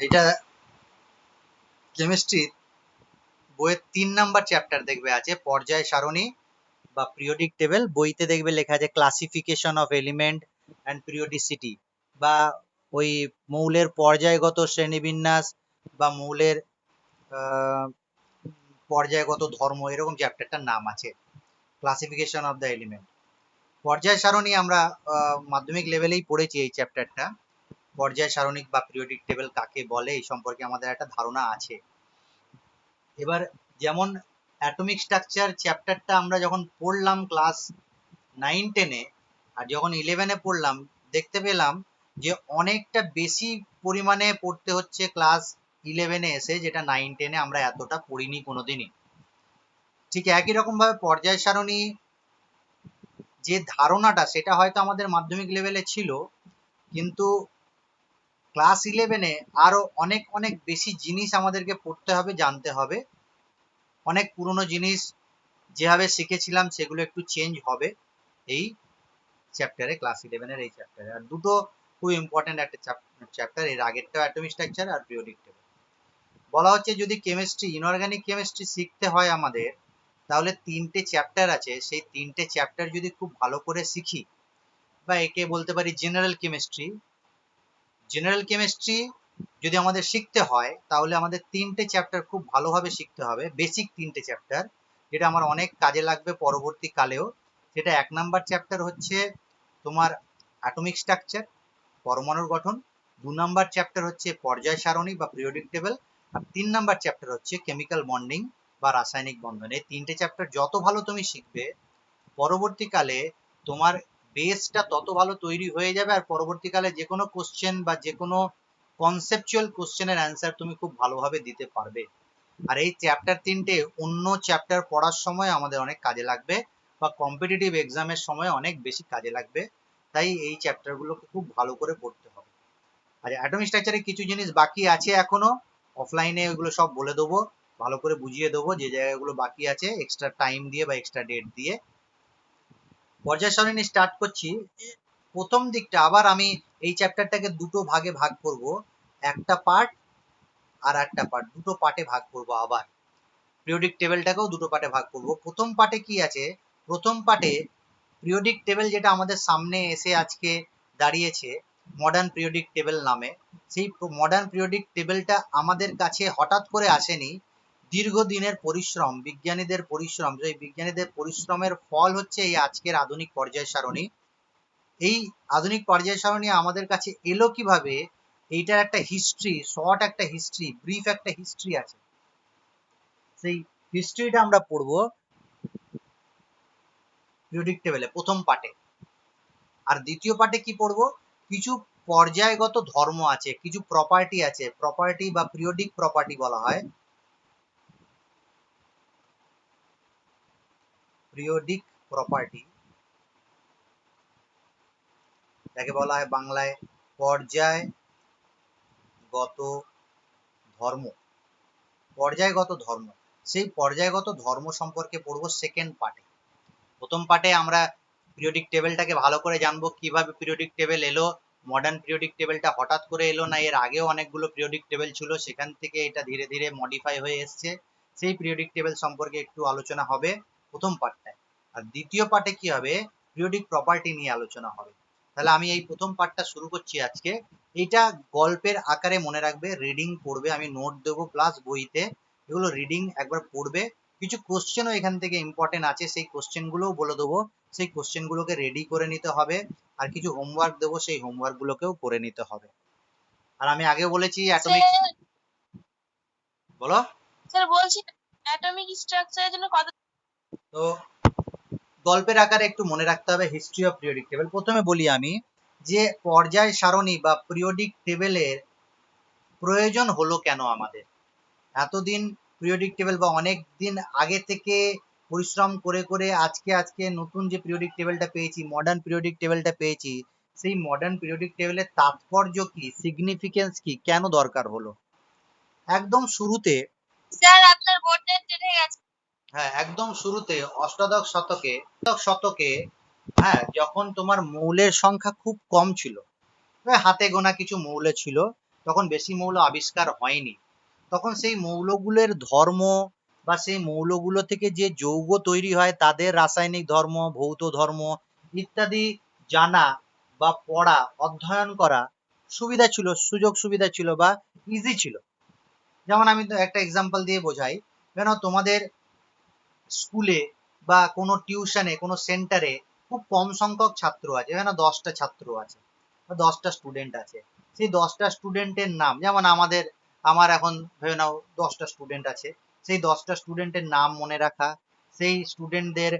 এটা কেমিস্ট্রি বইয়ের 3 number chapter দেখবে আছে পর্যায় সারণী বা পিরিয়ডিক টেবিল। বইতে দেখবে লেখা আছে classification of element and periodicity, বা ওই মৌলের পর্যায়গত শ্রেণীবিন্যাস বা মৌলের পর্যায়গত ধর্ম, এরকম চ্যাপ্টারটার নাম আছে ক্লাসিফিকেশন অফ দ্য এলিমেন্ট। পর্যায় সারণী আমরা মাধ্যমিক লেভেলেই পড়েছি এই চ্যাপ্টারটা। পর্যায় সারণিক বা পিরিয়ডিক টেবিল কাকে বলে এই সম্পর্কে আমাদের একটা ধারণা আছে। এবার যেমন অ্যাটমিক স্ট্রাকচার চ্যাপ্টারটা আমরা যখন পড়লাম ক্লাস 9-10-এ, আর যখন 11-এ পড়লাম দেখতে পেলাম যে অনেকটা বেশি পরিমাণে পড়তে হচ্ছে ক্লাস 11-এ এসে, যেটা 9-10-এ আমরা এতটা পড়িনি কোনোদিনই। ঠিক একই রকম ভাবে পর্যায় সারণী যে ধারণাটা সেটা হয়তো আমাদের মাধ্যমিক লেভেলে ছিল, কিন্তু ক্লাস 11-এ আরো অনেক অনেক বেশি জিনিস আমাদেরকে পড়তে হবে, জানতে হবে। অনেক পুরনো জিনিস যেভাবে শিখেছিলাম সেগুলো একটু চেঞ্জ হবে এই চ্যাপ্টারে, ক্লাস 11-এর এই চ্যাপ্টারে। আর দুটো খুব ইম্পর্টেন্ট একটা চ্যাপ্টার, এর আগেরটা অ্যাটমিক স্ট্রাকচার আর পিরিয়ডিক টেবিল। বলা হচ্ছে যদি কেমিস্ট্রি, ইনঅর্গানিক কেমিস্ট্রি শিখতে হয় আমাদের, তাহলে 3টে চ্যাপ্টার আছে, সেই 3টে চ্যাপ্টার যদি খুব ভালো করে শিখি, বা একে বলতে পারি জেনারেল কেমিস্ট্রি। জেনারেল কেমিস্ট্রি যদি আমাদের শিখতে হয় তাহলে আমাদের 3টে চ্যাপ্টার খুব ভালোভাবে শিখতে হবে, বেসিক 3টে চ্যাপ্টার, যেটা আমার অনেক কাজে লাগবে পরবর্তীকালেও। সেটা 1 নাম্বার চ্যাপ্টার হচ্ছে তোমার অ্যাটমিক স্ট্রাকচার, পরমাণুর গঠন। 2 নাম্বার চ্যাপ্টার হচ্ছে পর্যায় সারণী বা পিরিয়ডিক টেবিল। আর 3 নাম্বার চ্যাপ্টার হচ্ছে কেমিক্যাল বন্ডিং বা রাসায়নিক বন্ধন। এই 3টে চ্যাপ্টার যত ভালো তুমি শিখবে, পরবর্তীকালে তোমার বেসটা তত ভালো তৈরি হয়ে যাবে, আর পরবর্তীকালে যে কোনো কোশ্চেন বা যে কোনো কনসেপচুয়াল কোশ্চেনের অ্যান্সার তুমি খুব ভালোভাবে দিতে পারবে। আর এই চ্যাপ্টার 3টে অন্য চ্যাপ্টার পড়ার সময় আমাদের অনেক কাজে লাগবে, বা কম্পিটিটিভ এক্সামের সময় অনেক বেশি কাজে লাগবে। তাই এই চ্যাপ্টারগুলোকে খুব ভালো করে পড়তে হবে। আর অ্যাটমিক স্ট্রাকচারে কিছু জিনিস বাকি আছে এখনো, অফলাইনে ওইগুলো সব বলে দেবো, ভালো করে বুঝিয়ে দেবো যে জায়গাগুলো বাকি আছে, এক্সট্রা টাইম দিয়ে বা এক্সট্রা ডেট দিয়ে। পর্যায় সারণী স্টার্ট করছি। প্রথম দিকটা আবার আমি এই চ্যাপ্টারটাকে দুটো ভাগে ভাগ করব, একটা পার্ট আর একটা পার্ট, দুটো পার্টে ভাগ করব। আবার পিরিয়ডিক টেবিলটাকেও দুটো পার্টে ভাগ করব। প্রথম পার্টে কি আছে? প্রথম পার্টে পিরিয়ডিক টেবিল, যেটা আমাদের সামনে এসে আজকে দাঁড়িয়েছে মডার্ন পিরিয়ডিক টেবিল নামে। সেই মডার্ন পিরিয়ডিক টেবিলটা আমাদের কাছে হঠাৎ করে আসেনি, দীর্ঘদিনের পরিশ্রম, বিজ্ঞানীদের পরিশ্রম। সেই বিজ্ঞানীদের পরিশ্রমের ফল হচ্ছে এই আজকের আধুনিক পর্যায় সারণী। এই আধুনিক পর্যায় সারণী আমাদের কাছে এলো কিভাবে? এইটার একটা হিস্ট্রি, শর্ট একটা হিস্ট্রি, ব্রিফ একটা হিস্ট্রি আছে। সেই হিস্ট্রিটা আমরা পড়বো পিরিয়ডিক টেবিলে প্রথম পার্টে। আর দ্বিতীয় পার্টে কি পড়বো? কিছু পর্যায়গত ধর্ম আছে, কিছু প্রপার্টি আছে, প্রপার্টি বা পিরিয়ডিক প্রপার্টি বলা হয়। পিরিয়ডিক প্রপার্টি যাকে বলা হয় বাংলায় পর্যায়গত ধর্ম। পর্যায়গত ধর্ম, সেই পর্যায়গত ধর্ম সম্পর্কে পড়বো সেকেন্ড পার্টে। প্রথম পার্টে আমরা পিরিয়ডিক টেবিলটাকে ভালো করে জানবো, কিভাবে পিরিয়ডিক টেবিল এলো। মডার্ন পিরিয়ডিক টেবিলটা হঠাৎ করে এলো না, এর আগেও অনেকগুলো পিরিয়ডিক টেবিল ছিল, সেখান থেকে এটা ধীরে ধীরে মডিফাই হয়ে এসছে। সেই পিরিয়ডিক টেবিল সম্পর্কে একটু আলোচনা হবে প্রথম পার্টটায়। আর দ্বিতীয় পার্টে কি হবে? পিরিয়ডিক প্রপার্টি নিয়ে আলোচনা হবে। তাহলে আমি এই প্রথম পার্টটা শুরু করছি আজকে। এটা গল্পের আকারে মনে রাখবে, রিডিং পড়বে, আমি নোট দেবো প্লাস বইতে, এগুলো রিডিং একবার পড়বে। কিছু কোশ্চেনও এখান থেকে ইম্পর্টেন্ট আছে, সেই কোশ্চেনগুলোও বলে দেবো, সেই কোশ্চেনগুলোকে রেডি করে নিতে হবে। আর কিছু হোমওয়ার্ক দেবো, সেই হোমওয়ার্কগুলোকেও করে নিতে হবে। আর আমি আগে বলেছি অ্যাটমিক, বলো। স্যার বলছি অ্যাটমিক স্ট্রাকচারের জন্য কত? তো গল্পের আকারে একটু মনে রাখতে হবে হিস্ট্রি অফ পিরিয়ডিক টেবিল। প্রথমে বলি আমি যে পর্যায় সারণী বা পিরিয়ডিক টেবিলের প্রয়োজন হলো কেন আমাদের। এতদিন পিরিয়ডিক টেবিল বা অনেক দিন আগে থেকে পরিশ্রম করে করে আজকে নতুন যে পিরিয়ডিক টেবিলটা পেয়েছি, মডার্ন পিরিয়ডিক টেবিলটা পেয়েছি, সেই মডার্ন পিরিয়ডিক টেবিলের তাৎপর্য কি, সিগনিফিকেন্স কি, কেন দরকার হলো? একদম শুরুতে, স্যার আপনার বোর্ডের ডেটে গেছে। হ্যাঁ একদম শুরুতে অষ্টাদশ শতকে, হ্যাঁ, যখন তোমার মৌলের সংখ্যা খুব কম ছিল, হাতে গোনা কিছু মৌল ছিল, তখন বেশি মৌল আবিষ্কার হয়নি। তখন সেই মৌলগুলোর ধর্ম বা সেই মৌলগুলো থেকে যে যৌগ তৈরি হয় তাদের রাসায়নিক ধর্ম, ভৌত ধর্ম ইত্যাদি জানা বা পড়া, অধ্যয়ন করা সুবিধা ছিল, সুযোগ সুবিধা ছিল বা ইজি ছিল। যেমন আমি তো একটা এক্সাম্পল দিয়ে বোঝাই, কেন তোমাদের স্কুলে বা কোনো টিউশনে, কোনো সেন্টারে খুব কম সংখ্যক ছাত্র আছে, যেন 10টা ছাত্র আছে বা 10টা স্টুডেন্ট আছে। সেই 10টা স্টুডেন্টের নাম, যেমন আমার এখন ভেবে নাও 10টা স্টুডেন্ট আছে, সেই 10টা স্টুডেন্টের নাম মনে রাখা, সেই স্টুডেন্টদের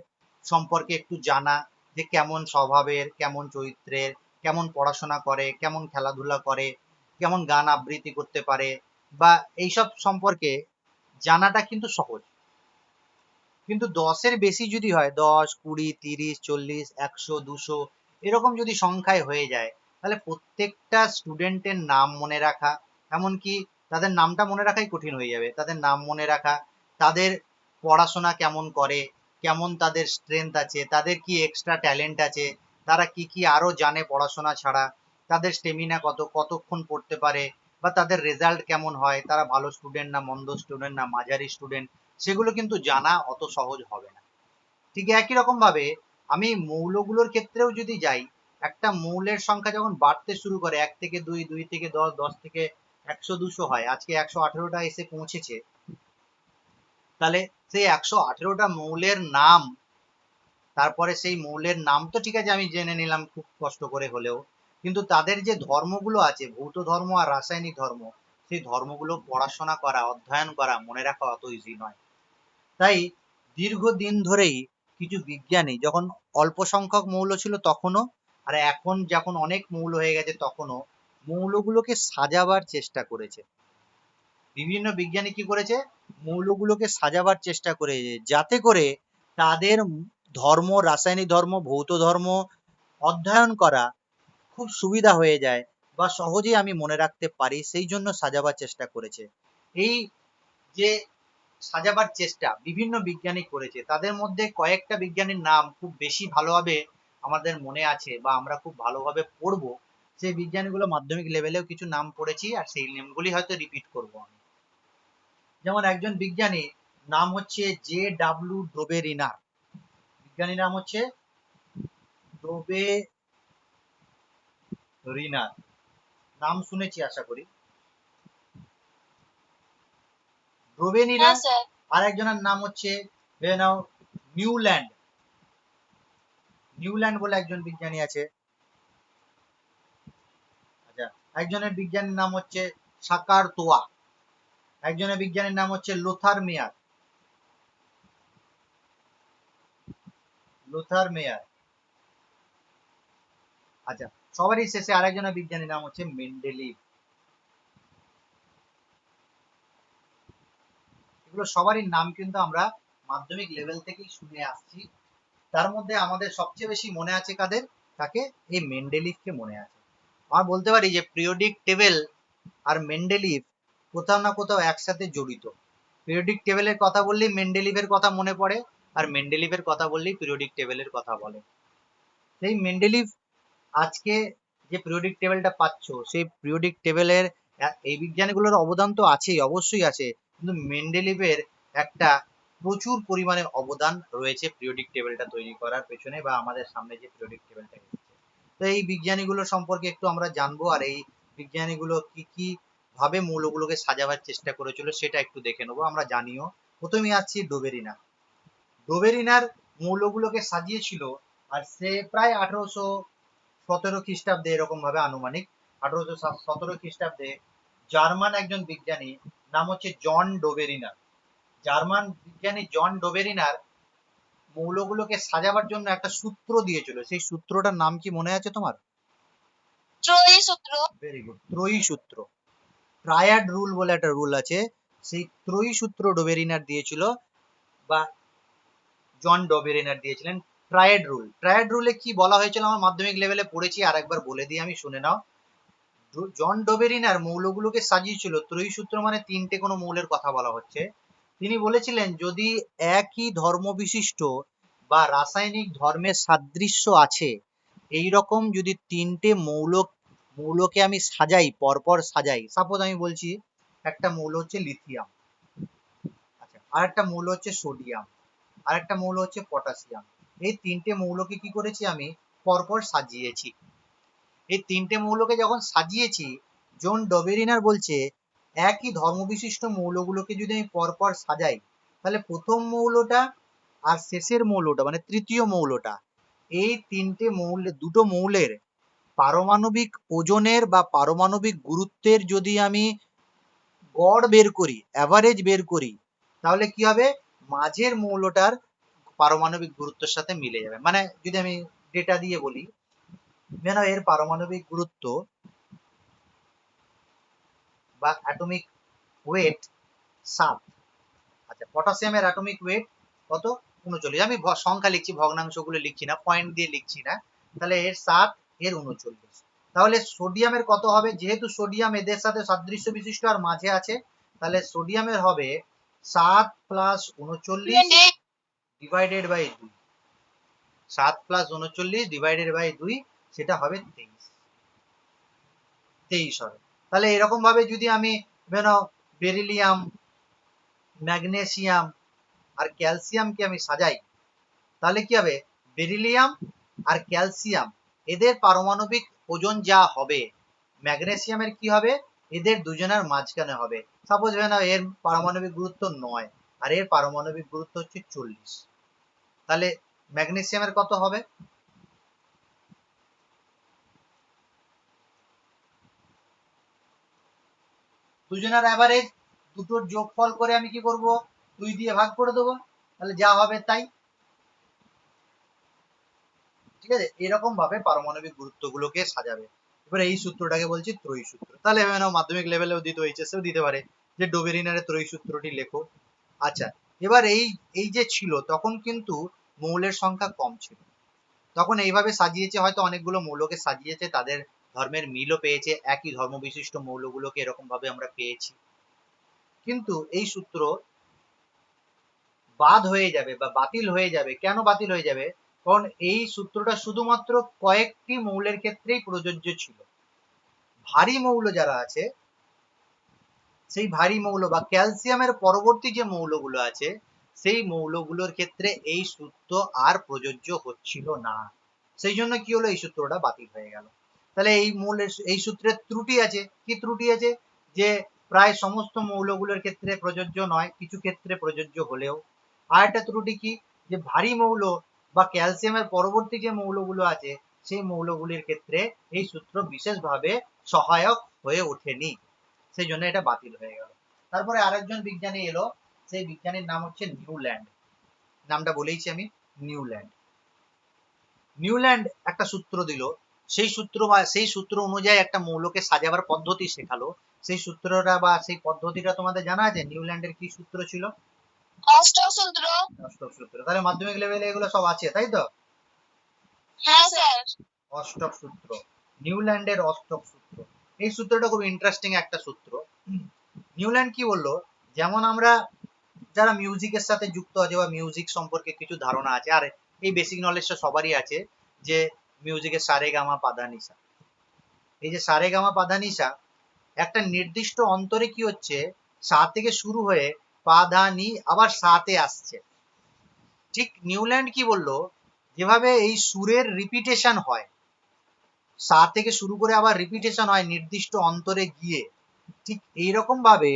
সম্পর্কে একটু জানা, যে কেমন স্বভাবের, কেমন চরিত্রের, কেমন পড়াশোনা করে, কেমন খেলাধুলা করে, কেমন গান আবৃত্তি করতে পারে, বা এইসব সম্পর্কে জানাটা কিন্তু সহজ। কিন্তু 10-এর বেশি যদি হয়, 10, 20, 30, 40, 100, 200 এরকম যদি সংখ্যায় হয়ে যায়, তাহলে প্রত্যেকটা স্টুডেন্টের নাম মনে রাখা, এমনকি তাদের নামটা মনে রাখাই কঠিন হয়ে যাবে। তাদের নাম মনে রাখা, তাদের পড়াশোনা কেমন করে, কেমন তাদের স্ট্রেংথ আছে, তাদের কি এক্সট্রা ট্যালেন্ট আছে, তারা কি কি আরো জানে পড়াশোনা ছাড়া, তাদের স্টেমিনা কত, কতক্ষণ পড়তে পারে, বা তাদের রেজাল্ট কেমন হয়, তারা ভালো স্টুডেন্ট না মন্দ স্টুডেন্ট না মাঝারি স্টুডেন্ট, সেগুলো কিন্তু জানা অত সহজ হবে না। ঠিক একই রকম ভাবে আমি মৌলগুলোর ক্ষেত্রেও যদি যাই, একটা মৌলের সংখ্যা যখন বাড়তে শুরু করে, 1 থেকে 2, 2 থেকে 10, 10 থেকে 100, 200 হয়, আজকে 118টা এসে পৌঁছেছে, তাহলে সেই 118টা মৌলের নাম, তারপরে সেই মৌলের নাম তো ঠিক আছে আমি জেনে নিলাম খুব কষ্ট করে হলেও, কিন্তু তাদের যে ধর্মগুলো আছে, ভৌত ধর্ম আর রাসায়নিক ধর্ম, সেই ধর্মগুলো পড়াশোনা করা, অধ্যয়ন করা, মনে রাখা অত ইজি নয়। তাই দীর্ঘদিন ধরেই কিছু বিজ্ঞানী, যখন অল্প সংখ্যক মৌল ছিল তখনও, আর এখন যখন অনেক মৌল হয়ে গেছে তখনও, মৌলগুলোকে সাজাবার চেষ্টা করেছে। বিভিন্ন বিজ্ঞানী কি করেছে, মৌলগুলোকে সাজাবার চেষ্টা করেছে, যাতে করে তাদের ধর্ম, রাসায়নিক ধর্ম, ভৌত ধর্ম অধ্যয়ন করা খুব সুবিধা হয়ে যায় বা সহজেই আমি মনে রাখতে পারি, সেই জন্য সাজাবার চেষ্টা করেছে। এই যে সাজাবার চেষ্টা বিভিন্ন বিজ্ঞানী করেছে, তাদের মধ্যে কয়েকটা বিজ্ঞানীর নাম খুব বেশি ভালোভাবে আমাদের মনে আছে বা আমরা খুব ভালোভাবে পড়বো। সেই বিজ্ঞানীগুলো মাধ্যমিক লেভেলেও কিছু নাম পড়েছি, আর সেই নামগুলি হয়তো রিপিট করবো আমি। যেমন একজন বিজ্ঞানী নাম হচ্ছে JW ডোবেরিনার। বিজ্ঞানীর নাম হচ্ছে ডোবেরিনার, নাম শুনেছি আশা করি। ডোবেরিনার। হ্যাঁ স্যার। আর একজনের নাম হচ্ছে ভেবে নাও নিউল্যান্ড। নিউল্যান্ড বলে একজন বিজ্ঞানী আছে। আচ্ছা, একজনের বিজ্ঞানীর নাম হচ্ছে সাকার তোয়া। একজনের বিজ্ঞানীর নাম হচ্ছে লোথার মেয়ার। লোথার মেয়ার। আচ্ছা, সবারই শেষে আরেকজনের বিজ্ঞানীর নাম হচ্ছে মেন্ডেলিভ। এগুলো সবারই নাম কিন্তু আমরা মাধ্যমিক লেভেল থেকেই শুনে আসছি। তার মধ্যে আমাদের সবচেয়ে বেশি মনে আছে কাদের, তাকে, এই মেন্ডেলিভকে মনে আছে। আমরা বলতে পারি যে পিরিয়ডিক টেবিল আর মেন্ডেলিভ কোথাও না কোথাও একসাথে জড়িত। পিরিয়ডিক টেবিলের কথা বললেই মেন্ডেলিভের কথা মনে পড়ে, আর মেন্ডেলিভের কথা বললেই পিরিয়ডিক টেবিলের কথা বলে। সেই মেন্ডেলিভ আজকে যে পিরিয়ডিক টেবিলটা পাচ্ছ, সেই পিরিয়ডিক টেবিলের এই বিজ্ঞানীগুলোর অবদান তো আছেই, অবশ্যই আছে, কিন্তু মেন্ডেলিভের একটা প্রচুর পরিমাণে অবদান রয়েছে পিরিয়ডিক টেবিলটা তৈরি করার পেছনে বা আমাদের সামনে যে পিরিয়ডিক টেবিলটা এসেছে। তো এই বিজ্ঞানীগুলো সম্পর্কে একটু আমরা জানবো, আর এই বিজ্ঞানীগুলো কি কি ভাবে মৌলগুলোকে সাজাবার চেষ্টা করেছিল সেটা একটু দেখে নেবো, আমরা জানিও। প্রথমে আসছি ডোবেরিনা। ডোবেরিনার মৌলগুলোকে সাজিয়েছিল, আর সে প্রায় 1817 খ্রিস্টাব্দে, এরকম ভাবে আনুমানিক 1817 খ্রিস্টাব্দে জার্মান একজন বিজ্ঞানী, নাম হচ্ছে জন ডোবেরিনার। জার্মান বিজ্ঞানী জন ডোবেরিনার মৌলগুলোকে সাজাবার জন্য একটা সূত্র দিয়েছিল। সেই সূত্রটার নাম কি মনে আছে তোমার? ত্রয়ী সূত্র। ভেরি গুড, ত্রয়ী সূত্র। ট্রায়াড রুল বলে একটা রুল আছে, সেই ত্রয়ী সূত্র ডোবেরিনার দিয়েছিল, বা জন ডোবেরিনার দিয়েছিলেন। ট্রায়াড রুল, ট্রায়াড রুলে কি বলা হয়েছিল আমার মাধ্যমিক লেভেলে পড়েছি, আর একবার বলে দিই আমি, শুনে নাও। জন ডোবেরিনার মৌলগুলোকে সাজিয়েছিল, ত্রয়ী সূত্র মানে তিনটে কোনো মৌলের কথা বলা হচ্ছে। তিনি বলেছিলেন যদি একই ধর্ম বিশিষ্ট বা রাসায়নিক ধর্মের সাদৃশ্য আছে, এই রকম যদি তিনটে মৌলকে আমি সাজাই, পরপর সাজাই, সাপোজ আমি বলছি একটা মৌল হচ্ছে লিথিয়াম, আচ্ছা, আর একটা মৌল হচ্ছে সোডিয়াম, আর একটা মৌল হচ্ছে পটাশিয়াম। এই তিনটে মৌলকে কি করেছি আমি পরপর সাজিয়েছি। এই তিনটে মৌলকে যখন সাজিয়েছি, জন ডবেরিনার বলছে একই ধর্মবিশিষ্ট মৌলগুলোকে যদি আমি পরপর সাজাই, তাহলে প্রথম মৌলটা আর শেষের মৌলটা মানে তৃতীয় মৌলটা, এই তিনটে দুটো মৌলের পারমাণবিক ওজনের বা পারমাণবিক গুরুত্বের যদি আমি গড় বের করি, অ্যাভারেজ বের করি, তাহলে কি হবে, মাঝের মৌলটার পারমাণবিক গুরুত্বের সাথে মিলে যাবে। মানে যদি আমি ডেটা দিয়ে বলি, যেন এর পারমাণবিক গুরুত্ব বা অ্যাটমিক ওয়েট 7, আচ্ছা, পটাশিয়ামের অ্যাটমিক ওয়েট কত, 39, আমি সংখ্যা লিখছি, ভগ্নাংশগুলো লিখছি না, পয়েন্ট দিয়ে লিখছি না, তাহলে এর 7, এর 39। তাহলে সোডিয়ামের কত হবে, যেহেতু সোডিয়াম এদের সাথে সাদৃশ্য বিশিষ্ট আর মাঝে আছে, তাহলে সোডিয়ামের হবে 7 plus 39 divided by 2, 7 plus 39 divided by 2, সেটা হবে 23 হবে। তাহলে এরকম ভাবে যদি আমি বেরিলিয়াম, ম্যাগনেসিয়াম আর ক্যালসিয়ামকে আমি সাজাই, তাহলে কি হবে, বেরিলিয়াম আর ক্যালসিয়াম এদের পারমাণবিক ওজন যা হবে, ম্যাগনেসিয়ামের কি হবে, এদের দুজনের মাঝখানে হবে। সাপোজ এর পারমাণবিক গুরুত্ব 9 আর এর পারমাণবিক গুরুত্ব হচ্ছে 40, তাহলে ম্যাগনেসিয়ামের কত হবে, দুজনের অ্যাভারেজ, দুটোর যোগফল করে আমি কি করব, 2 দিয়ে ভাগ করে দেবো, তাহলে যা হবে তাই। ঠিক আছে, এরকম ভাবে পারমাণবিক গুরুত্বগুলোকে সাজাবে। এবার এই সূত্রটাকে বলছি ত্রয়ী সূত্র। তাহলে মাধ্যমিক লেভেলেও দিত, এইচএসেও দিতে পারে যে ডোবেরিনারের ত্রয়ী সূত্রটি লেখো। আচ্ছা, এবার এই এই যে ছিল, তখন কিন্তু মৌলের সংখ্যা কম ছিল, তখন এইভাবে সাজিয়েছে, হয়তো অনেকগুলো মৌলকে সাজিয়েছে, তাদের ধর্মের মিলও পেয়েছে, একই ধর্ম বিশিষ্ট মৌলগুলোকে এরকম ভাবে আমরা পেয়েছি। কিন্তু এই সূত্র বাদ হয়ে যাবে বা বাতিল হয়ে যাবে। কেন বাতিল হয়ে যাবে, কারণ এই সূত্রটা শুধুমাত্র কয়েকটি মৌলের ক্ষেত্রেই প্রযোজ্য ছিল। ভারী মৌল যারা আছে, সেই ভারী মৌল বা ক্যালসিয়ামের পরবর্তী যে মৌলগুলো আছে, সেই মৌলগুলোর ক্ষেত্রে এই সূত্র আর প্রযোজ্য হচ্ছিল না। সেই জন্য কি হলো, এই সূত্রটা বাতিল হয়ে গেল। তাহলে এই মৌলের এই সূত্রের ত্রুটি আছে। কি ত্রুটি আছে, যে প্রায় সমস্ত মৌলগুলোর ক্ষেত্রে প্রযোজ্য নয়, কিছু ক্ষেত্রে প্রযোজ্য হলেও। আর একটা ত্রুটি কি, যে ভারী মৌল বা ক্যালসিয়ামের পরবর্তী যে মৌলগুলো আছে, সেই মৌলগুলির ক্ষেত্রে এই সূত্র বিশেষভাবে সহায়ক হয়ে ওঠেনি, সেই জন্য এটা বাতিল হয়ে গেল। তারপরে আরেকজন বিজ্ঞানী এলো, সেই বিজ্ঞানীর নাম হচ্ছে নিউল্যান্ড, নামটা বলেইছি আমি, নিউল্যান্ড। নিউল্যান্ড একটা সূত্র দিল, সেই সূত্র বা সেই সূত্র অনুযায়ী একটা মৌলকে সাজাবার পদ্ধতি শেখালো। সেই সূত্রটা বা সেই পদ্ধতিটা তোমাদের জানা আছে, নিউল্যান্ডের কি সূত্র ছিল, অষ্টক সূত্র। অষ্টক সূত্র। তাহলে মাধ্যমিক লেভেলে এগুলো সব আছে, তাই তো? হ্যাঁ স্যার। অষ্টক সূত্র, নিউল্যান্ডের অষ্টক সূত্র, এই সূত্রটা খুব ইন্টারেস্টিং একটা সূত্র। নিউল্যান্ড কি বললো, যেমন আমরা যারা মিউজিকের সাথে যুক্ত আছে বা মিউজিক সম্পর্কে কিছু ধারণা আছে, আর এই বেসিক নলেজটা সবারই আছে, যে মিউজিকের সারে গামা পাধা নিসা, এই যে সারে গামা পাধা নিসা একটা নির্দিষ্ট অন্তরে কি হচ্ছে, সা থেকে শুরু হয়ে পা ধা নি আবার সাতে আসছে। ঠিক নিউল্যান্ড কি বললো, যেভাবে এই সুরের রিপিটেশন হয়, সা থেকে শুরু করে আবার রিপিটেশন হয় নির্দিষ্ট অন্তরে গিয়ে, ঠিক এইরকম ভাবে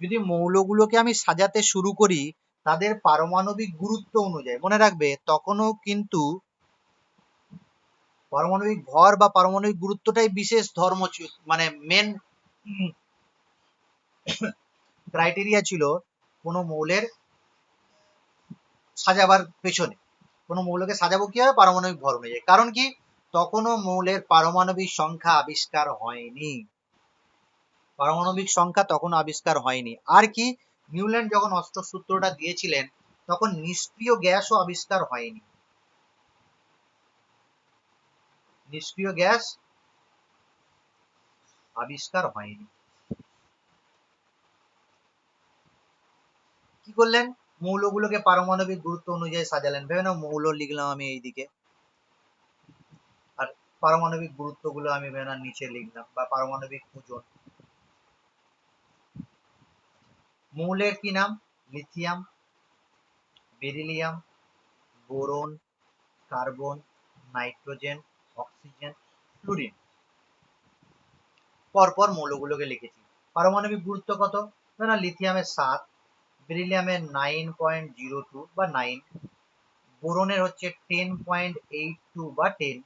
যদি মৌলগুলোকে আমি সাজাতে শুরু করি তাদের পারমাণবিক গুরুত্ব অনুযায়ী, মনে রাখবে তখনও কিন্তু পারমাণবিক ভর বা পারমাণবিক গুরুত্বটাই বিশেষ ধর্ম মানে মেন ক্রাইটেরিয়া ছিল কোনো মৌলের সাজাবার পেছনে। কোনো মৌলকে সাজাবো কি হবে, পারমাণবিক ভর অনুযায়ী। কারণ কি, তখনও মৌলের পারমাণবিক সংখ্যা আবিষ্কার হয়নি, পারমাণবিক সংখ্যা তখন আবিষ্কার হয়নি। আর কি, নিউল্যান্ড যখন অষ্টক সূত্রটা দিয়েছিলেন, তখন নিষ্ক্রিয় গ্যাসও আবিষ্কার হয়নি, নিষ্ক্রিয় গ্যাস আবিষ্কার হয়নি। কি করলেন, মৌলগুলোকে পারমাণবিক গুরুত্ব অনুযায়ী সাজালেন। ভেবে নাও মৌল লিখলাম আমি এইদিকে, আর পারমাণবিক গুরুত্বগুলো আমি ব্যানার নিচে লিখলাম, বা পারমাণবিক ওজন। মৌলের কি নাম? Lithium, beryllium, boron, carbon, nitrogen, oxygen, fluorine. পরপর মৌলগুলোকে লিখেছি। পারমাণবিক গুরুত্ব কত? না, লিথিয়ামের 7, বেরিলিয়ামের 9.02 বা 9, বোরনের হচ্ছে 10.82 বা 10,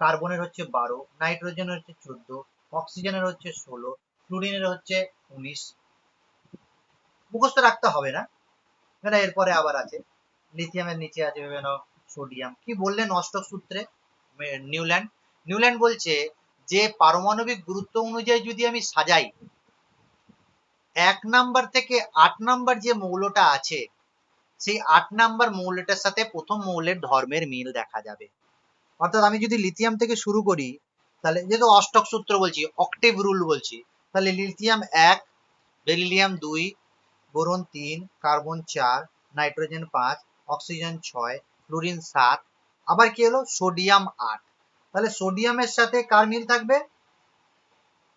কার্বনের হচ্ছে 12, নাইট্রোজেনের হচ্ছে 14, অক্সিজেনের হচ্ছে 16, ফ্লুরিনের হচ্ছে 19। মুখস্থ রাখতে হবে না, এরপরে আবার আছে লিথিয়ামের নিচে আছে বিভিন্ন সোডিয়াম। কি বললেন অষ্টক সূত্রে নিউল্যান্ড? নিউল্যান্ড বলছে যে পারমাণবিক গুরুত্ব অনুযায়ী যদি আমি সাজাই, 1 নাম্বার থেকে 8 নাম্বার যে মৌলটা আছে, সেই 8 নাম্বার মৌলটার সাথে প্রথম মৌলের ধর্মের মিল দেখা যাবে। অর্থাৎ আমি যদি লিথিয়াম থেকে শুরু করি, তাহলে যেহেতু অষ্টক সূত্র বলছি, অক্টেভ রুল বলছি, তাহলে lithium 1, beryllium 2, boron 3, carbon 4, nitrogen 5, oxygen 6, fluorine 7, আবার কি হলো সোডিয়াম 8। তাহলে সোডিয়ামের সাথে কার মিল থাকবে?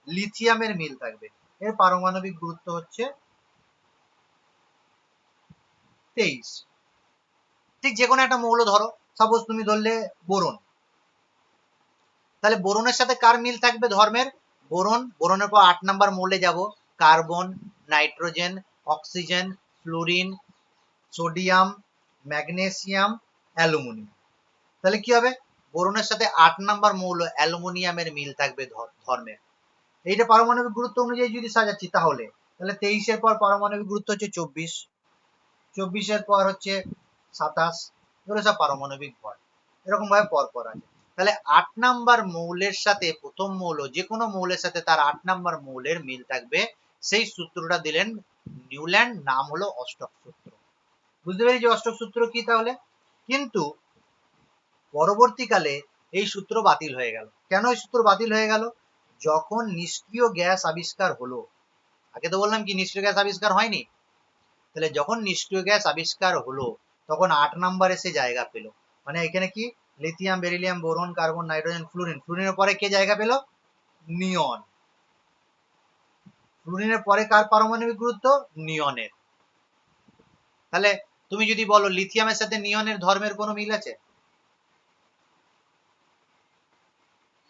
লিথিয়ামের মিল থাকবে। এর পারমাণবিক গুরুত্ব হচ্ছে 23। ঠিক যে কোনো একটা মৌল ধরো, সাপোজ তুমি ধরলে বোরন, তাহলে বোরনের সাথে কার মিল থাকবে ধর্মের? বোরনের পর 8 নাম্বার মৌলে যাব, carbon, nitrogen, oxygen, fluorine, sodium, magnesium, aluminium. তাহলে কি হবে? বোরনের সাথে 8 নাম্বার মৌল অ্যালুমিনিয়ামের মিল থাকবে ধর্মের। এইটা পারমাণবিক গুরুত্ব অনুযায়ী যদি সাজাচ্ছি, তাহলে 23-এর পর পারমাণবিক গুরুত্ব হচ্ছে 24, 24-এর পর হচ্ছে 27, এগুলো সব পারমাণবিক ভর। এরকম ভাবে পরপর আছে। তাহলে 8 নাম্বার মৌলের সাথে প্রথম মৌল, যে কোনো মৌলের সাথে তার 8 নাম্বার মৌলের মিল থাকবে, সেই সূত্রটা দিলেন নিউল্যান্ড, নাম হলো অষ্টক সূত্র। বুঝতে পেরেছি অষ্টক সূত্র কি তাহলে? কিন্তু পরবর্তীকালে এই সূত্র বাতিল হয়ে গেল। কেন এই সূত্র বাতিল হয়ে গেল? যখন নিষ্ক্রিয় গ্যাস আবিষ্কার হলো, আগে তো বললাম কি নিষ্ক্রিয় গ্যাস আবিষ্কার হয়নি, তাহলে যখন নিষ্ক্রিয় গ্যাস আবিষ্কার হলো, তখন 8 নাম্বার এসে জায়গা পেল। মানে এখানে কি lithium, beryllium, boron, carbon, nitrogen, fluorine, ফ্লুরিনের পরে কে জায়গা পেল? নিয়ন। ফ্লুরিনের পরে কার পারমাণবিক গুরুত্ব? নিয়নের। তাহলে তুমি যদি বলো লিথিয়ামের সাথে নিয়নের ধর্মের কোনো মিল আছে?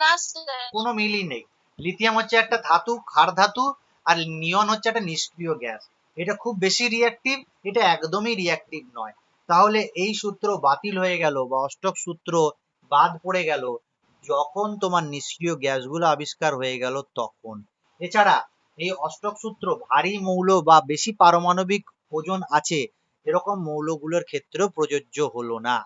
না স্যার। কোনো মিলই নেই। লিথিয়াম হচ্ছে একটা ধাতু, ক্ষার ধাতু, আর নিয়ন হচ্ছে একটা নিষ্ক্রিয় গ্যাস। এটা খুব বেশি রিঅ্যাক্টিভ, এটা একদমই রিঅ্যাক্টিভ নয়। তাহলে এই সূত্র বাতিল হয়ে গেল, বা অষ্টক সূত্র বাদ পড়ে গেল যখন তোমার নিষ্ক্রিয় গ্যাসগুলো আবিষ্কার হয়ে গেল তখন। এছাড়া এই অষ্টক সূত্র ভারী মৌল বা বেশি পারমাণবিক ওজন আছে এরকম মৌলগুলোর ক্ষেত্রেও প্রযোজ্য হলো না।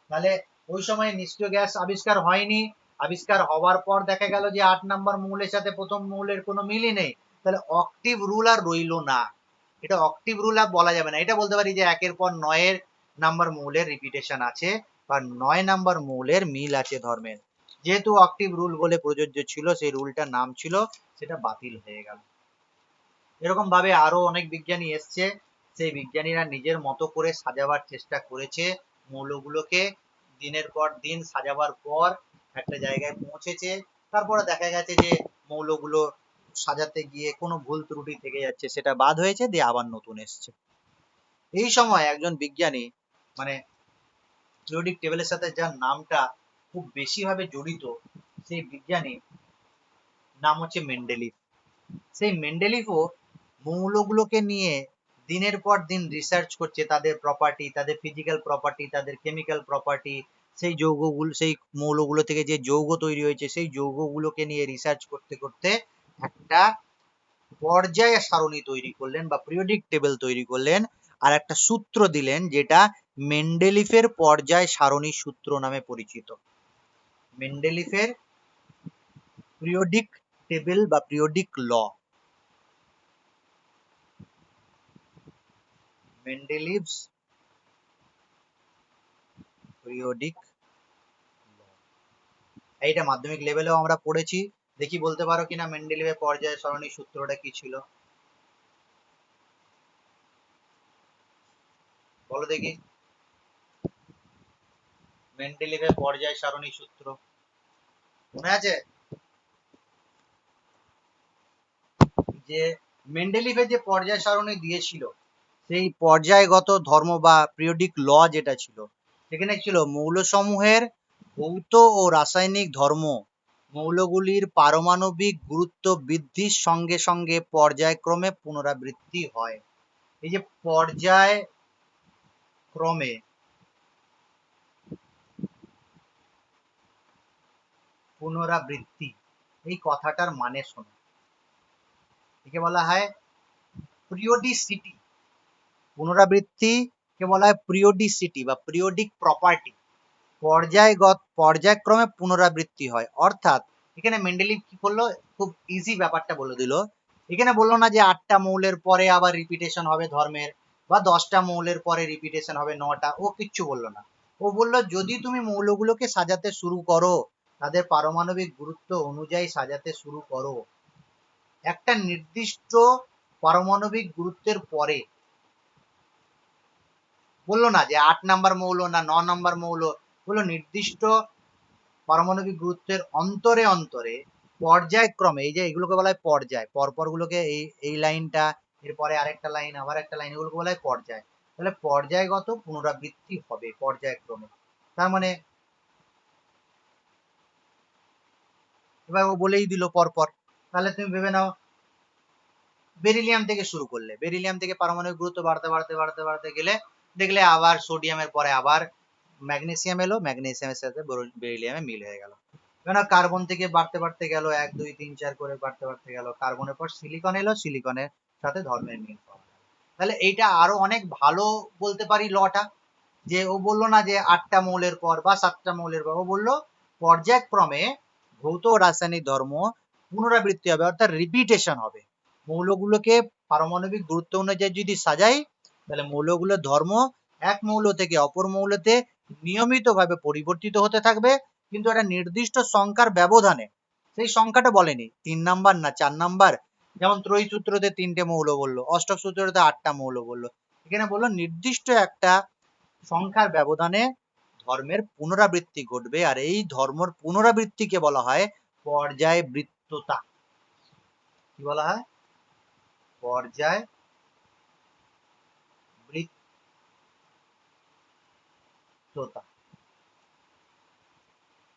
তাহলে ওই সময় নিষ্ক্রিয় গ্যাস আবিষ্কার হয়নি, আবিষ্কার হওয়ার পর দেখা গেল যে 8 নাম্বার মৌলের সাথে প্রথম মৌলের কোনো মিলই নেই, তাহলে অক্টিভ রুল আর রইল না। এটা অক্টিভ রুল আর বলা যাবে না। এটা বলতে পারি যে 1-এর পর 9 নাম্বার মৌলের রিপিটেশন আছে, বা 9 নাম্বার মৌলের মিল আছে ধর্মের। যেহেতু অক্টিভ রুল বলে প্রযোজ্য ছিল, সেই রুলটার নাম ছিল, সেটা বাতিল হয়ে গেল। এরকম ভাবে আরো অনেক বিজ্ঞানী এসছে, সেই বিজ্ঞানীরা নিজের মতো করে সাজাবার চেষ্টা করেছে মৌলগুলোকে, দিনের পর দিন সাজাবার পর একটা জায়গায় পৌঁছেছে। তারপরে দেখা গেছে যে মৌলগুলো সাজাতে গিয়ে কোনো ভুল ত্রুটি থেকে যাচ্ছে, সেটা বাদ হয়েছে, দিয়ে আবার নতুন এসছে। এই সময় একজন বিজ্ঞানী, মানে পিরিয়ডিক টেবিলের সাথে যার নামটা খুব বেশি ভাবে জড়িত, সেই বিজ্ঞানী নাম হচ্ছে মেন্ডেলিভ। সেই মেন্ডেলিভও মৌলগুলোকে নিয়ে দিনের পর দিন রিসার্চ করছে, তাদের প্রপার্টি, তাদের ফিজিক্যাল প্রপার্টি, তাদের কেমিক্যাল প্রপার্টি, সেই যৌগগুলো, সেই মৌলগুলো থেকে যে যৌগ তৈরি হয়েছে সেই যৌগগুলোকে নিয়ে রিসার্চ করতে করতে একটা পর্যায় সারণী তৈরি করলেন, বা পিরিয়ডিক টেবিল তৈরি করলেন, আর একটা সূত্র দিলেন যেটা মেন্ডেলিফের পর্যায় সারণী সূত্র নামে পরিচিত। মেন্ডেলিফের পিরিয়ডিক টেবিল বা পিরিয়ডিক ল, মেন্ডেলিভস পিরিয়ডিক ল। এইটা মাধ্যমিক লেভেলেও আমরা পড়েছি। দেখি বলতে পারো কিনা মেন্ডেলিভের পর্যায় সারণী সূত্রটা কি ছিল? বলো দেখি মেন্ডেলিভের পর্যায় সারণী সূত্র। মনে আছে যে মেন্ডেলিভের যে পর্যায় সারণী দিয়েছিল, সেই পর্যায়গত ধর্ম বা পিরিয়ডিক ল যেটা ছিল, সেখানে ছিল মৌলসমূহের ভৌত ও রাসায়নিক ধর্ম মৌলগুলির পারমাণবিক গুরুত্ব বৃদ্ধির সঙ্গে সঙ্গে পর্যায়ক্রমে পুনরাবৃত্তি হয়। এই যে পর্যায়ক্রমে পুনরাবৃত্তি, এই কথাটার মানে শোনো, একে বলা হয় পিরিয়ডিসিটি। পুনরাবৃত্তিকে বলা হয় পিরিয়ডিসিটি বা পিরিয়ডিক প্রপার্টি। পর্যায়ক্রমে পুনরাবৃত্তি হয়, অর্থাৎ এখানে মেন্ডেলিভ কি করলো, খুব ইজি ব্যাপারটা বলে দিল। এখানে বললো না যে 8টা মৌলের পরে আবার রিপিটেশন হবে ধর্মের, বা 10টা মৌলের পরে রিপিটেশন হবে 9টা, ও কিচ্ছু বললো না। ও বললো যদি তুমি মৌলগুলোকে সাজাতে শুরু করো, তাদের পারমাণবিক গুরুত্ব অনুযায়ী সাজাতে শুরু করো, একটা নির্দিষ্ট পারমাণবিক গুরুত্বের পরে, বললো না যে 8 নাম্বার মৌল না 9 নাম্বার মৌল, বললো নির্দিষ্ট পারমাণবিক গুরুত্বের অন্তরে অন্তরে পর্যায়ক্রমে, এই যে এগুলোকে বলা হয় পর্যায়, পরপর গুলোকে এই লাইনটা, এরপরে আরেকটা লাইন, আবার একটা লাইন, এগুলোকে বলা হয় পর্যায়। তাহলে পর্যায়গত পুনরাবৃত্তি হবে পর্যায়ক্রমে। তার মানে এবার ও বলেই দিল পরপর। তাহলে তুমি ভেবে নাও, বেরিলিয়াম থেকে শুরু করলে, বেরিলিয়াম থেকে পারমাণবিক গুরুত্ব বাড়তে বাড়তে বাড়তে বাড়তে গেলে দেখলে আবার সোডিয়ামের পরে আবার ম্যাগনেসিয়াম এলো, ম্যাগনেসিয়ামের সাথে বেরিলিয়ামে মিল হয়ে গেল। কেন, কার্বন থেকে বাড়তে বাড়তে গেল, 1 2 3 4 করে বাড়তে বাড়তে গেল, কার্বনের পর সিলিকন এলো, সিলিকনের সাথে ধর্মের মিল পাওয়া গেল। তাহলে এইটা আরো অনেক ভালো বলতে পারি লটা, যে ও বললো না যে 8টা মৌলের পর বা 7টা মৌলের পর, ও বললো পর্যায়ক্রমে ভৌত ও রাসায়নিক ধর্ম পুনরাবৃত্তি হবে, অর্থাৎ রিপিটেশন হবে। মৌলগুলোকে পারমাণবিক গুরুত্ব অনুযায়ী যদি সাজাই, তাহলে মৌলগুলোর ধর্ম এক মৌল থেকে অপর মৌলতে নিয়মিতভাবে পরিবর্তিত হতে থাকবে, কিন্তু একটা নির্দিষ্ট সংখ্যার ব্যবধানে। সেই সংখ্যাটা বলেনি 3 নাম্বার না 4 নাম্বার, যেমন ত্রয়ী সূত্রতে 3টে মৌল বললো, অষ্টক সূত্রতে 8টা মৌল বললো, এখানে বললো নির্দিষ্ট একটা সংখ্যার ব্যবধানে ধর্মের পুনরাবৃত্তি ঘটবে, আর এই ধর্মের পুনরাবৃত্তিকে বলা হয় পর্যায়বৃত্ততা। কি বলা হয়? পর্যায়বৃত্ততা,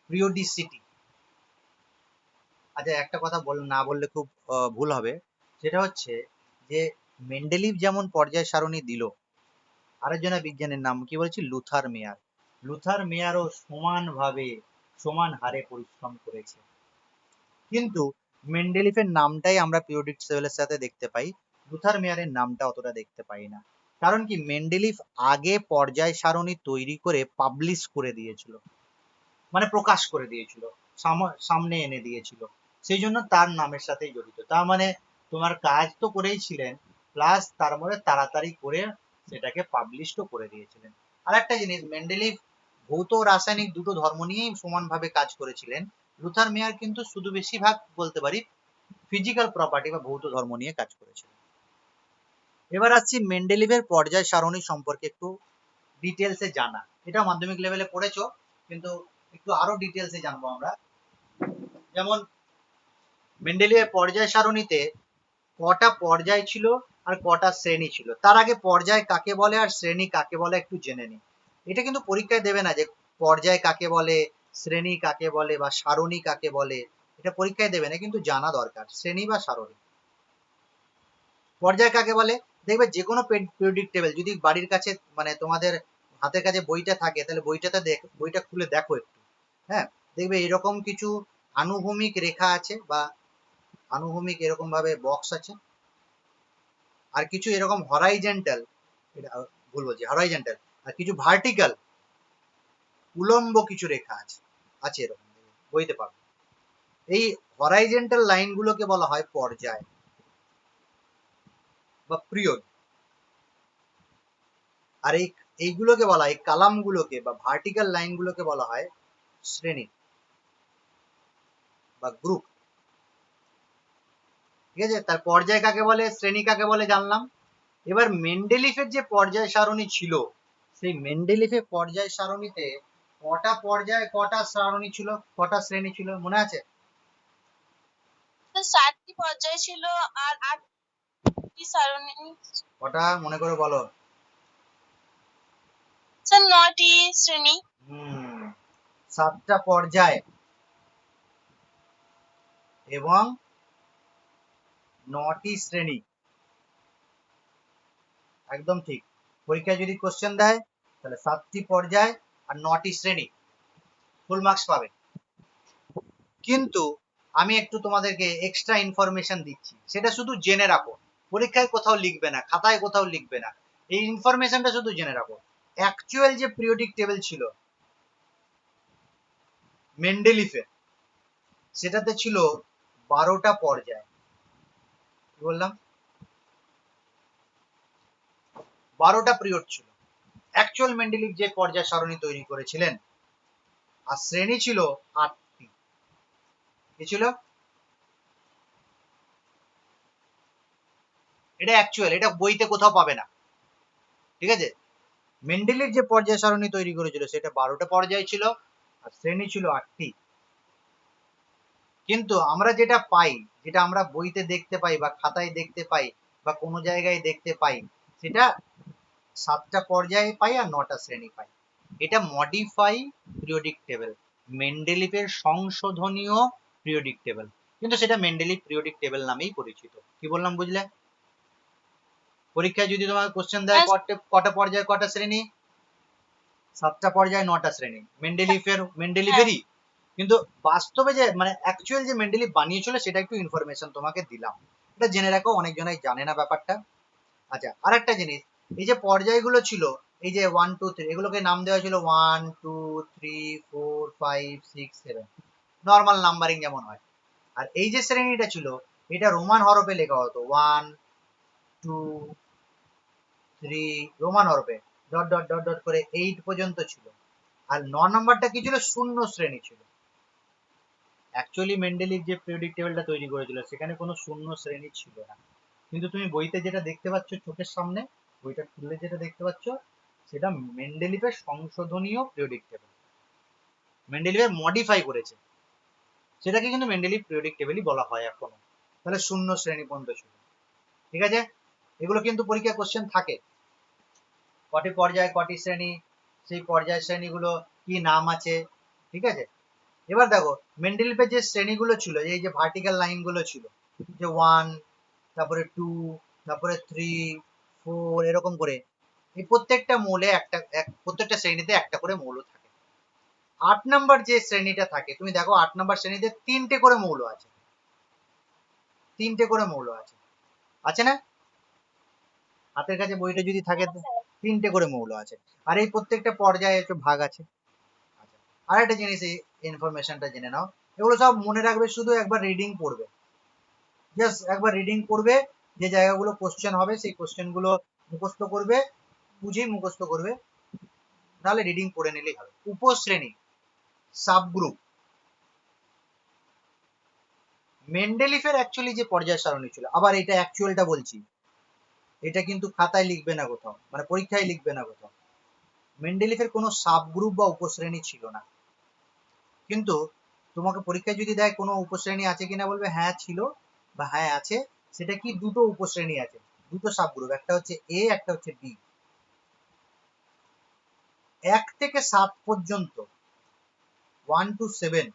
পিরিয়ডিসিটি। আচ্ছা, একটা কথা না বললে খুব ভুল হবে, সেটা হচ্ছে যে মেন্ডেলিভ যেমন পর্যায় সারণী দিল, আরেকজনের বিজ্ঞানীর নাম কি বলেছি, লুথার মেয়ার। লুথার মেয়ারও সমানভাবে সমান হারে পরিশ্রম করেছে, কিন্তু মেন্ডেলিফের নামটাই আমরা পিরিয়ডিক টেবিলের সাথে দেখতে পাই, লুথার মেয়ারের নামটা অতটা দেখতে পাই না। কারণ কি, মেন্ডেলিফ আগে পর্যায় সারণী তৈরি করে পাবলিশ করে দিয়েছিল, মানে প্রকাশ করে দিয়েছিল, সামনে এনে দিয়েছিল, সেই জন্য তার নামের সাথেই জড়িত। তার মানে তোমার কাজ তো করেই ছিলেন, প্লাস তার মধ্যে তাড়াতাড়ি করে সেটাকে পাবলিশও করে দিয়েছিলেন। আর একটা জিনিস, মেন্ডেলিভ ভৌত ও রাসায়নিক দুটো ধর্ম নিয়েই সমানভাবে কাজ করেছিলেন। লুথার মেয়ার কিন্তু শুধু বেশিরভাগ বলতে পারি ফিজিক্যাল প্রপার্টি বা ভৌত ধর্ম নিয়ে কাজ করেছিলেন। এবার আসছি মেন্ডেলিভের পর্যায় সারণী সম্পর্কে একটু ডিটেলসে জানা, এটা মাধ্যমিক লেভেলে পড়েছো, কিন্তু একটু আরো ডিটেলসে জানবো আমরা। যেমন মেন্ডেলিভের পর্যায় সারণীতে কটা পর্যায় ছিল আর কটা শ্রেণী ছিল। তার আগে পর্যায় কাকে বলে আর শ্রেণী কাকে বলে একটু জেনে নিই। এটা কিন্তু পরীক্ষায় দেবে না যে পর্যায় কাকে বলে, শ্রেণী কাকে বলে বা সারণী কাকে বলে, এটা পরীক্ষায় দেবে না, কিন্তু জানা দরকার শ্রেণী বা সারণী। পর্যায় কাকে বলে, দেখবে যে কোনো পিরিয়ডিক টেবিল যদি বাড়ির কাছে, মানে তোমাদের হাতের কাছে বইটা থাকে, তাহলে বইটা খুলে দেখো একটু, হ্যাঁ, দেখবে এরকম কিছু আনুভূমিক রেখা আছে বা আনুভূমিক এরকম ভাবে বক্স আছে, আর কিছু এরকম হরাইজেন্টাল, এটা ভুল বলছি, হরাইজেন্টাল, আর কিছু ভার্টিক্যাল উলম্ব কিছু রেখা আছে, এরকম বইতে পাবো। এই হরাইজেন্টাল লাইনগুলোকে বলা হয় পর্যায় বা পিরিয়ড, আর এইগুলোকে বলা হয়, কালামগুলোকে বা ভার্টিক্যাল লাইনগুলোকে বলা হয় শ্রেণী বা গ্রুপ। ঠিক আছে, তার পর্যায় কাকে বলে, শ্রেণী কাকে বলে জানলাম। এবার মেন্ডেলিফের যে পর্যায় সারণী ছিল, সেই মেন্ডেলিফের পর্যায় সারণীতে কটা পর্যায় কটা সারণী ছিল, কটা শ্রেণী ছিল মনে আছে? স্যার 7টি পর্যায় ছিল আর 8টি সারণী। কটা মনে করে বলো। স্যার 9টি শ্রেণী। 7টা পর্যায় এবং 9টি শ্রেণী, একদম ঠিক। পরীক্ষায় যদি কোশ্চেন দেয় তাহলে 7টি পর্যায় আর 9টি শ্রেণী, ফুল মার্কস পাবে। কিন্তু আমি একটু তোমাদেরকে এক্সট্রা ইনফরমেশন দিচ্ছি, সেটা শুধু জেনে রাখো, পরীক্ষায় কোথাও লিখবে না, খাতায় কোথাও লিখবে না, এই ইনফরমেশনটা শুধু জেনে রাখো। অ্যাকচুয়াল যে পিরিয়ডিক টেবিল ছিল মেন্ডেলিফের, সেটাতে ছিল 12টা পর্যায়। কি বললাম? 12টা পিরিয়ড ছিল অ্যাকচুয়াল মেন্ডেলিভ যে পর্যায় সারণী তৈরি করেছিলেন, আর শ্রেণী ছিল 8টি। কি ছিল? এটা অ্যাকচুয়াল, এটা বইতে কোথাও পাবে না, ঠিক আছে? মেন্ডেলিভ যে পর্যায় সারণী তৈরি করেছিল সেটা 12টা পর্যায় ছিল আর শ্রেণী ছিল 8টি। কিন্তু আমরা যেটা পাই, যেটা আমরা বইতে দেখতে পাই বা খাতায় দেখতে পাই বা কোনো জায়গায় দেখতে পাই, সেটা 7টা পর্যায়ে পাই আর 9টা শ্রেণী পাই। এটা মডিফাই পিরিয়ডিক টেবিল, মেন্ডেলিভের সংশোধনীয় পিরিয়ডিক টেবিল, কিন্তু সেটা মেন্ডেলিভ পিরিয়ডিক টেবিল নামেই পরিচিত। কি বললাম বুঝলে? পরীক্ষায় যদি তোমাকে কোশ্চেন দেয় কটা পর্যায় কটা শ্রেণী, 7টা পর্যায় 9টা শ্রেণী, মেন্ডেলিভেরই। কিন্তু বাস্তবে যে মানে অ্যাকচুয়াল যে মেন্ডেলিভ বানিয়েছিল সেটা একটু ইনফরমেশন তোমাকে দিলাম, এটা জেনে রাখো, অনেকজনাই জানে না ব্যাপারটা। আচ্ছা, আর একটা জিনিস, এই যে পর্যায়গুলো ছিল, এই যে 1 2 3, এগুলোকে নাম দেওয়া ছিল 1 2 3 4 5 6 7, নর্মাল নাম্বারিং যেমন হয়। আর এই যে শ্রেণীটা ছিল, এটা রোমান হরফে লেখা হতো 1 2 3, রোমান হরফে ডট ডট ডট ডট করে 8 পর্যন্ত ছিল। আর 9 নম্বরটা কি ছিল? শূন্য শ্রেণী ছিল। অ্যাকচুয়ালি মেন্ডেলিভ যে পিরিয়ডিক টেবিলটা তৈরি করেছিল সেখানে কোনো শূন্য শ্রেণী ছিল না, কিন্তু তুমি বইতে যেটা দেখতে পাচ্ছ চোখের সামনে, বইটা খুললে যেটা দেখতে পাচ্ছ, সেটা মেন্ডেলিভের সংশোধনীয় পিরিয়ডিক টেবিল, মেন্ডেলিভের মডিফাই করেছে, সেটাকে কিন্তু মেন্ডেলিভ পিরিয়ডিক টেবিলই বলা হয় এখনো। তাহলে শূন্য শ্রেণী পর্যন্ত ছিল, ঠিক আছে? এগুলো কিন্তু পরীক্ষা কোশ্চেন থাকে, কটি পর্যায় কটি শ্রেণী, সেই পর্যায় শ্রেণীগুলো কি নাম আছে, ঠিক আছে? এবার দেখো মেন্ডেলিভের যে শ্রেণীগুলো ছিল, এই যে ভার্টিক্যাল লাইনগুলো ছিল, যে 1, তারপরে 2, তারপরে 3 4, এরকম করে এই প্রত্যেকটা মৌলে প্রত্যেকটা শ্রেণীতে একটা করে মৌল থাকে। 8 নাম্বার যে শ্রেণীটা থাকে, তুমি দেখো 8 নাম্বার শ্রেণীতে 3টে করে মৌল আছে, 3টে করে মৌল আছে, আছে না? হাতের কাছে বইটা যদি থাকে, 3টে করে মৌল আছে, আর এই প্রত্যেকটা পর্যায়ে একটু ভাগ আছে। আচ্ছা, আর একটা জিনিস, এই ইনফরমেশনটা জেনে নাও, এগুলো সব মনে রাখবে, শুধু একবার রিডিং পড়বে, জাস্ট একবার রিডিং পড়বে, যে জায়গাগুলো কোশ্চেন হবে সেই কোশ্চেনগুলো মুখস্থ করবে, বুঝেই মুখস্থ করবে, তাহলে রিডিং পড়ে নিলেই হবে। উপশ্রেণী, সাবগ্রুপ, মেন্ডেলিফের অ্যাকচুয়ালি যে পর্যায় সারণী ছিল, আবার এটা অ্যাকচুয়ালটা বলছি, এটা কিন্তু খাতায় লিখবে না কোথাও, মানে পরীক্ষায় লিখবে না কোথাও। মেন্ডেলিফের কোনো সাবগ্রুপ বা উপশ্রেণী ছিল না, কিন্তু তোমাকে পরীক্ষায় যদি দেয় কোনো উপশ্রেণী আছে কিনা, বলবে হ্যাঁ ছিল বা হ্যাঁ আছে। সেটা কি? দুটো উপশ্রেণী আছে, দুটো সাবগ্রুপ, একটা হচ্ছে এ, একটা হচ্ছে বি। 1 থেকে 7 পর্যন্ত, 1 to 7,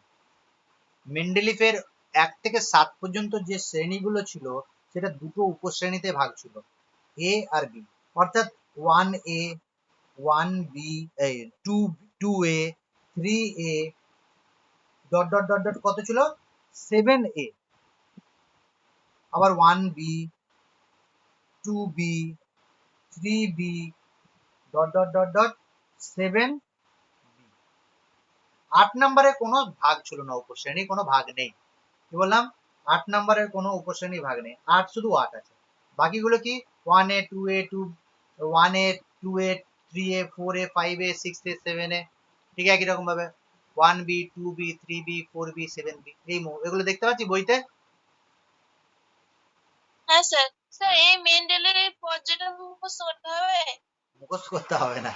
মেন্ডেলিফের 1 থেকে 7 পর্যন্ত যে শ্রেণীগুলো ছিল সেটা দুটো উপশ্রেণীতে ভাগ ছিল, এ আর বি। অর্থাৎ 1A, 1B, 2A, 3A, dot dot dot dot কত ছিল? 7A। আবার 1B, 2B, 3B, dot dot dot dot 7B। 8 নম্বরে কোনো ভাগ ছিল না, উপশ্রেণী কোনো ভাগ নেই। কি বললাম? 8 নম্বরের কোনো উপশ্রেণী ভাগ নেই, 8 শুধু 8 আছে। বাকিগুলো কি? 1A, 2A, 1A, 2A, 3A, 4A, 5A, 6A, 7A, ঠিক একই রকম ভাবে 1B, 2B, 3B, 4B, 7B, এগুলো দেখতে পাচ্ছি বইতে। হ্যাঁ স্যার। স্যার এই মেন্ডেলের পর্যায়টা মুখস্থ করতে হবে? মুখস্থ করতে হবে না,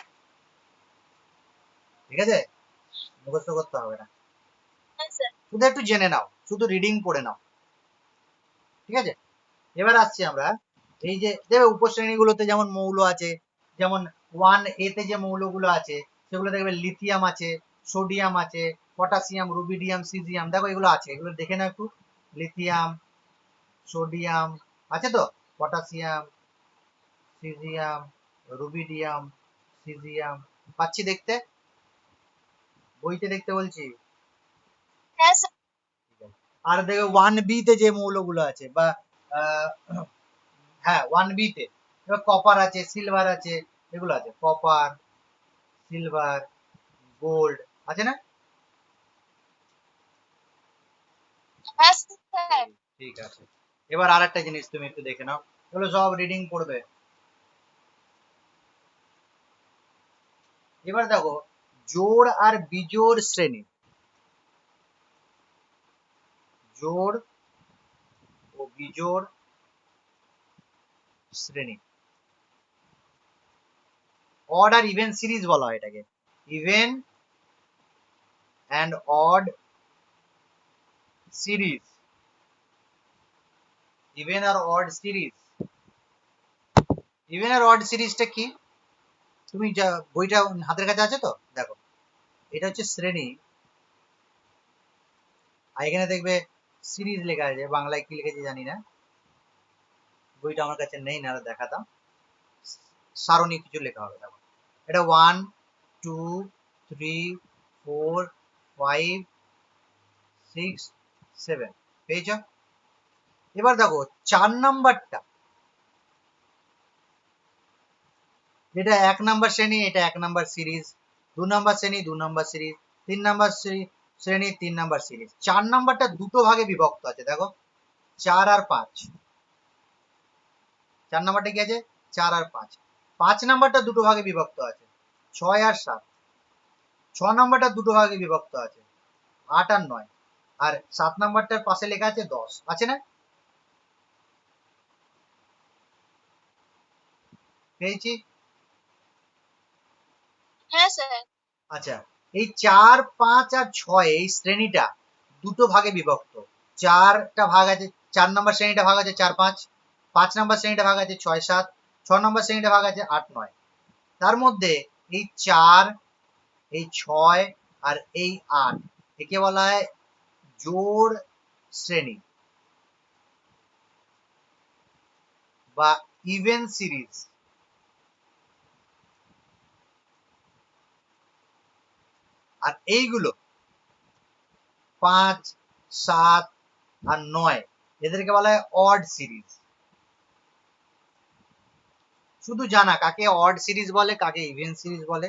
ঠিক আছে? মুখস্থ করতে হবে না, হ্যাঁ স্যার। শুধু একটু জেনে নাও, শুধু রিডিং পড়ে নাও, ঠিক আছে। এবার আসছি আমরা, এই যে দেখবে উপশ্রেণীগুলোতে যেমন মৌল আছে, যেমন 1A তে যে মৌলগুলো আছে সেগুলো দেখবে লিথিয়াম আছে, সোডিয়াম আছে, পটাশিয়াম, রুবিডিয়াম, সিজিয়াম, দেখো এগুলো আছে, এগুলো দেখে নাও একটু। লিথিয়াম, সোডিয়াম আছে তো, পটাশিয়াম, সিজিয়াম, রুবিডিয়াম, সিজিয়াম, পাচ্ছি দেখতে, বইতে দেখতে বলছি। হ্যাঁ স্যার। আর দেখবে 1B তে যে মৌলগুলো আছে বা হ্যাঁ 1B তে এবার কপার আছে, সিলভার আছে, এগুলো আছে, কপার, সিলভার, গোল্ড আছে না? হ্যাঁ স্যার। ঠিক আছে। এবার আর একটা জিনিস তুমি একটু দেখে নাও, এগুলো সব রিডিং পড়বে। এবার দেখো জোড় আর বিজোড় শ্রেণী, জোড় ও বিজোড় শ্রেণী, অড আর ইভেন সিরিজ বলা হয় এটাকে, even and odd series, even আর অড সিরিজ। ইভেন আর অড সিরিজটা কি, তুমি যা বইটা হাতের কাছে আছে তো, দেখো এটা হচ্ছে শ্রেণী, আর এখানে দেখবে সিরিজ লেখা আছে, বাংলায় কি লিখেছে জানি না, বইটা আমার কাছে নেই, না দেখাতাম, সারণী কিছু লেখা হবে, দেখো এটা 1 2 3 4 5 6 7 পেয়েছ। এবার দেখো 4 নাম্বারটা, যেটা 1 নাম্বার শ্রেণী, এটা 1 নাম্বার সিরিজ, 2 নাম্বার শ্রেণী 2 নাম্বার সিরিজ, 3 নাম্বার শ্রেণী 3 নাম্বার সিরিজ, 4 নাম্বারটা দুটো ভাগে বিভক্ত আছে, দেখো 4 আর 5, 4 নাম্বারটা কি আছে, 4 আর 5, 5 নাম্বারটা দুটো ভাগে বিভক্ত আছে, 6 আর 7, 6 নাম্বারটা দুটো ভাগে বিভক্ত আছে, 8 আর 9, আর 7 নাম্বারটার পাশে লেখা আছে 10, আছে না? পেয়েছি। হ্যাঁ স্যার। আচ্ছা, এই 4 5 আর 6 এই শ্রেণীটা দুটো ভাগে বিভক্ত, চারটা ভাগ আছে, 4 নম্বর শ্রেণীটা ভাগ আছে 4 5, 5 নম্বর শ্রেণীটা ভাগ আছে 6 7, 6 নম্বর শ্রেণীটা ভাগ আছে 8 9, তার মধ্যে এই 4, এই 6 আর এই 8 একে বলা হয় জোড় শ্রেণী বা ইভেন সিরিজ। আর এইগুলো 5 7 আর 9 এদেরকে বলা হয় অড সিরিজ। শুধু জানা কাকে অড সিরিজ বলে, কাকে ইভেন সিরিজ বলে,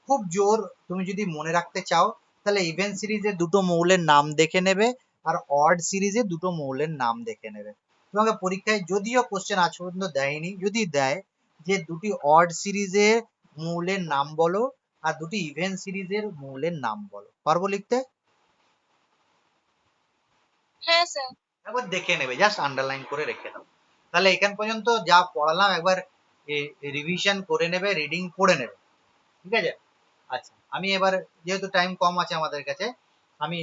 খুব জোর, তুমি যদি মনে রাখতে চাও তাহলে ইভেন সিরিজে দুটো মৌলের নাম দেখে নেবে আর অড সিরিজে দুটো মৌলের নাম দেখে নেবে। তোমাকে পরীক্ষায় যদিও কোশ্চেন আজ পর্যন্ত দেয়নি, যদি দেয় যে দুটি অড সিরিজের মৌলের নাম বলো আর দুটি ইভেন সিরিজের মৌলের নাম বলো, পারবো লিখতে? হ্যাঁ স্যার। একবার দেখে নেবে, জাস্ট আন্ডারলাইন করে রেখে দাও। তাহলে এখান পর্যন্ত যা পড়ালাম একবার রিভিশন করে নেবে, রিডিং পড়ে নেবে, ঠিক আছে। আচ্ছা আমি এবার, যেহেতু টাইম কম আছে আমাদের কাছে, আমি